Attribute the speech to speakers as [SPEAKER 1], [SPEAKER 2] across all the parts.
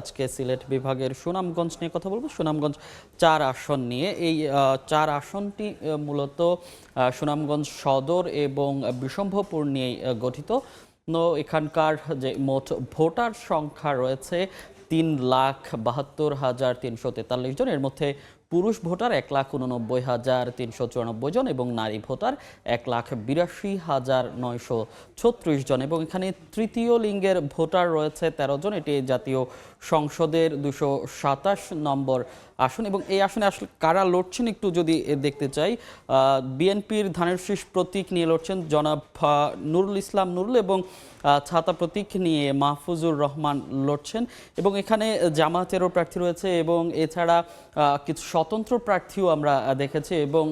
[SPEAKER 1] আজকে সিলেট বিভাগের সুনামগঞ্জ নিয়ে কথা বলবো। সুনামগঞ্জ 4 আসন নিয়ে। এই 4 আসনটি মূলত সুনামগঞ্জ সদর এবং বিশম্ভপুর নিয়ে গঠিত। এখানকার যে মোট ভোটার সংখ্যা রয়েছে 3,72,343 জন। এর মধ্যে পুরুষ ভোটার 1,89,394 জন এবং নারী ভোটার 1,82,936 জন। এবং এখানে তৃতীয় লিঙ্গের ভোটার রয়েছে 13 জন। এটি জাতীয় সংসদের 227 নম্বর আসন। এবং এই আসনে আসলে কারা লড়ছেন একটু যদি দেখতে চাই, বিএনপির ধানের শীষ প্রতীক নিয়ে লড়ছেন জনাব নুরুল ইসলাম নুরুল এবং ছাতা প্রতীক নিয়ে মাহফুজুর রহমান লড়ছেন। এবং এখানে জামায়াতেরও প্রার্থী রয়েছে এবং এছাড়া কিছু স্বতন্ত্র প্রার্থীও আমরা দেখেছি এবং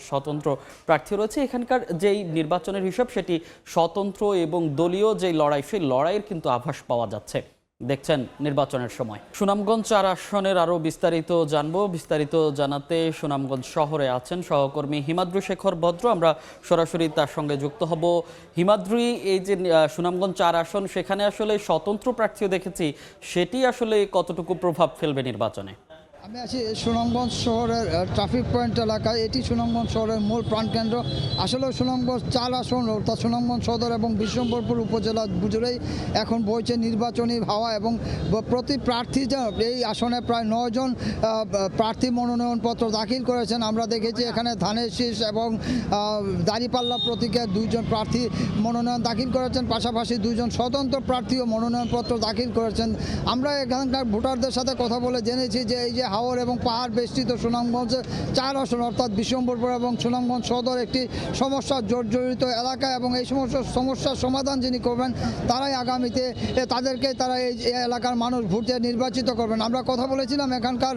[SPEAKER 1] স্বতন্ত্র প্রার্থী রয়েছে। এখানকার যেই নির্বাচনের হিসাব সেটি স্বতন্ত্র এবং দলীয় যে লড়াই, সেই লড়াইয়ের কিন্তু আভাস পাওয়া যাচ্ছে দেখছেন নির্বাচনের সময়। সুনামগঞ্জ 4 আসনের আরও বিস্তারিত জানবো। বিস্তারিত জানাতে সুনামগঞ্জ শহরে আছেন সহকর্মী হিমাদ্রি শেখর ভদ্র। আমরা সরাসরি তার সঙ্গে যুক্ত হব। হিমাদ্রি, এই যে সুনামগঞ্জ 4 আসন, সেখানে আসলে স্বতন্ত্র প্রার্থীও দেখেছি, সেটি আসলে কতটুকু প্রভাব ফেলবে নির্বাচনে?
[SPEAKER 2] আমি আছি সুনামগঞ্জ শহরের ট্রাফিক পয়েন্ট এলাকায়। এটি সুনামগঞ্জ শহরের মূল প্রাণকেন্দ্র। আসলে সুনামগঞ্জ 4 আসন অর্থাৎ সুনামগঞ্জ সদর এবং বিশম্বরপুর উপজেলা জুড়েই এখন বইছে নির্বাচনী হাওয়া এবং প্রতি প্রার্থী এই আসনে প্রায় 9 জন প্রার্থী মনোনয়নপত্র দাখিল করেছেন। আমরা দেখেছি এখানে ধানের শীষ এবং দাঁড়িপাল্লা প্রতীকের 2 জন প্রার্থী মনোনয়ন দাখিল করেছেন, পাশাপাশি 2 জন স্বতন্ত্র প্রার্থীও মনোনয়নপত্র দাখিল করেছেন। আমরা এখানকার ভোটারদের সাথে কথা বলে জেনেছি যে এই যে হাওর এবং পাহাড় বেষ্টিত সুনামগঞ্জে 4 আসন অর্থাৎ বিশম্বরপুর এবং সুনামগঞ্জ সদর একটি সমস্যা জর্জরিত এলাকা এবং এই সমস্যার সমাধান যিনি করবেন তারাই আগামীতে তারা এই এলাকার মানুষ ভোটে নির্বাচিত করবেন। আমরা কথা বলেছিলাম এখানকার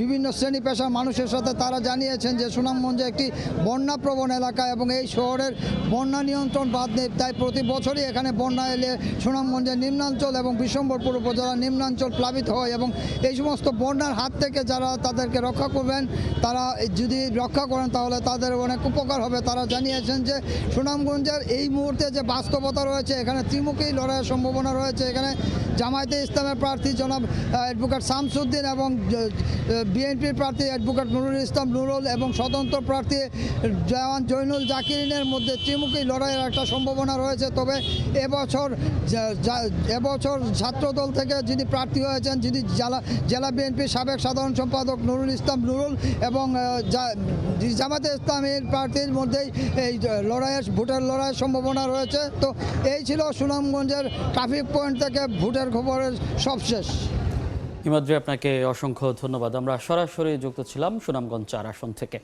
[SPEAKER 2] বিভিন্ন শ্রেণী পেশার মানুষের সাথে। তারা জানিয়েছেন যে সুনামগঞ্জে একটি বন্যাপ্রবণ এলাকা এবং এই শহরের বন্যা নিয়ন্ত্রণ বাঁধ নেই, তাই প্রতি বছরই এখানে বন্যা এলে সুনামগঞ্জের নিম্নাঞ্চল এবং বিশম্বরপুর উপজেলার নিম্নাঞ্চল প্লাবিত হয় এবং এই সমস্ত বন্যার হাত থেকে যারা তাদেরকে রক্ষা করবেন, তারা যদি রক্ষা করেন তাহলে তাদের অনেক উপকার হবে। তারা জানিয়েছেন যে সুনামগঞ্জের এই মুহূর্তে যে বাস্তবতা রয়েছে, এখানে ত্রিমুখী লড়াইয়ের সম্ভাবনা রয়েছে। এখানে জামায়াতে ইসলামের প্রার্থী জনাব অ্যাডভোকেট শামসুদ্দিন এবং বিএনপির প্রার্থী অ্যাডভোকেট নুরুল ইসলাম নুরুল এবং স্বতন্ত্র প্রার্থী জওয়ান জৈনুল জাকিরিনের মধ্যে ত্রিমুখী লড়াইয়ের একটা সম্ভাবনা রয়েছে। তবে এবছর ছাত্রদল থেকে যিনি প্রার্থী হয়েছেন, যিনি জেলা বিএনপির সাবেক সাধারণ সম্পাদক নুরুল ইসলাম নুরুল এবং জামায়াতে ইসলামীর প্রার্থীর মধ্যেই এই ভোটের লড়াইয়ের সম্ভাবনা রয়েছে। তো এই ছিল সুনামগঞ্জের ট্রাফিক পয়েন্ট থেকে ভোটের খবরের সবশেষ।
[SPEAKER 1] হিমাদ্রি, আপনাকে অসংখ্য ধন্যবাদ। আমরা সরাসরি যুক্ত ছিলাম সুনামগঞ্জ 4 আসন থেকে।